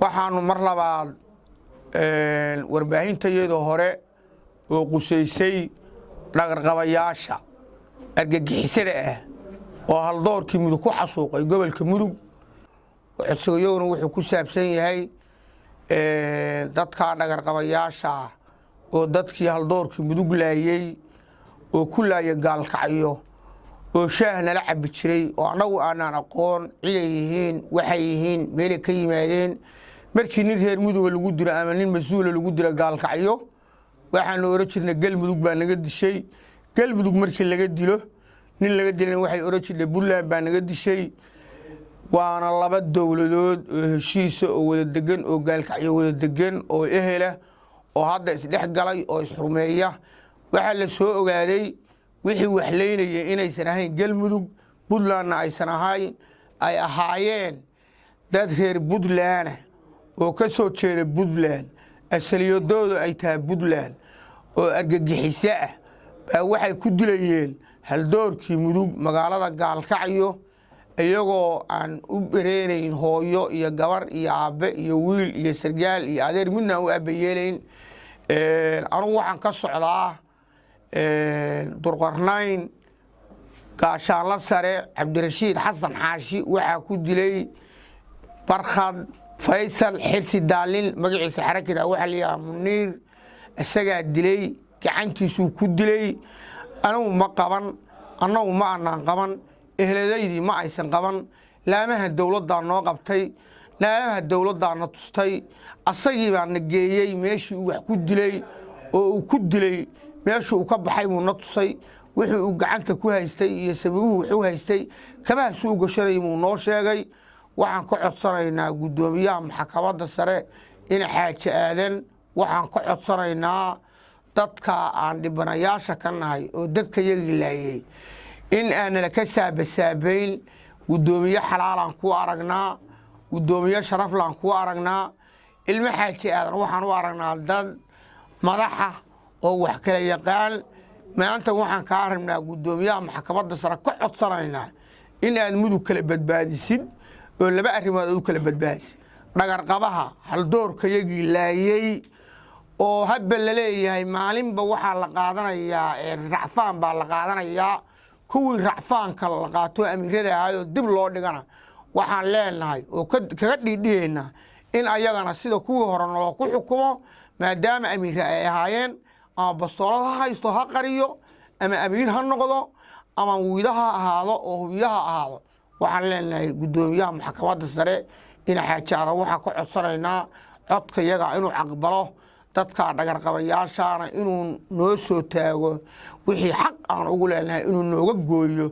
waxaanu mar labaad warbaahintayeedoo hore oo qusaysay dhagarqabayaasha argagixisada ah oo haldoorkii mudug ku xasuuqay gobolka mudug codsigayowna wuxuu ku saabsan yahay dadka dhagarqabayaasha oo dadkii haldoorkii mudug laayay oo ku laaya gaalkacyo oo shaah nala cabi jiray oo annagu aanaan aqoon ciday yihiin waxay yihiin meelay ka yimaadeen markii nin reer muduga lagu diro ama nin mas-uula lagu diro gaalkacyo waxaanu oran jirnay galmudug baa naga dishay galmudug markii laga dilo nin laga dilana waxay oran jirnay buntland baa naga dishay waana laba dowladood oo heshiisa oo wada degan oo gaalkacyo wada degan oo ehela oo hadda isdhex galay oo isxurmeeya waxaa la soo ogaaday wixii waxlaynaya inaysan ahayn galmudug buntlandna aysan ahayn ay ahaayeen dad reer buntland oo ka soo jeeda buntland asaliyadoodu ay tahay buntland oo argagixiso ah baa waxay ku dilayeen haldoorkii mudug magaalada gaalkacyo iyagoo aan u bereenayn hooyo iyo gabar iyo aabbe iyo wiil iyo sargaal iyo adeer midna u abayeelayn anugu waxaan ka socdaa durqarnayn gaashaanla sare cabdirashiid xasan xaashi waxaa ku dilay barkhad faysal xirsi daalin magaciisa xarakada waxaa layahaa muniir isagaa dilay gacantiisuu ku dilay anigu ma qaban annagu ma anaan qaban ehladaydii ma aysan qaban laamaha dowladdaa noo qabtay laamaha dowladdaana tustay asagii baa na geeyey meeshii uu wax ku dilay oo uu ku dilay meeshii uu ka baxay buu na tusay wixii uu gacanta ku haystay iyo sababuhu wuxuu haystay kabahaasuu u gashanayay buu noo sheegay waxaan ka codsanaynaa guddoomiyaha maxkamadda sare in xaaji aadan waxaan ka codsanaynaa dadka aan dhibanayaasha ka nahay oo dadka yagii laayay in aanala ka saabasaabayn guddoomiye xalaalaan ku aragnaa guddoomiye sharaflaan ku aragnaa ilmo xaaji aadan waxaan u aragnaa dad madaxa oo wax kala yaqaan maanta waxaan kaa rabnaa guddoomiyaha maxkamadda sare ka codsanaynaa in aad mudug kala badbaadisid oo laba arrimood aad u kala badbaadisid dhagarqabaha haldoorka yagii laayay oo habba la leeyahay maalinba waxaa la qaadanayaa racfaan baa la qaadanayaa kuwii racfaanka la qaato amiirada ahaayoo dib loo dhigana waxaan leenahay oo kaga dhiidhigaynaa in ayagana sida kuwii hore naloo ku xukumo maadaama amiire ay ahaayeen ama bastoolad ha haysto ha qariyo ama amiir ha noqdo ama wiida ha ahaado oo hubiyo ha ahaado waxaan leenahay guddoomiyaha maxkamadda sare in xaajaada waxaan ka codsanaynaa codka yaga inuu aqbalo dadka dhagarqabayaashaana inuu noo soo taago wixii xaq aan ugu leenahay inuu nooga gooyo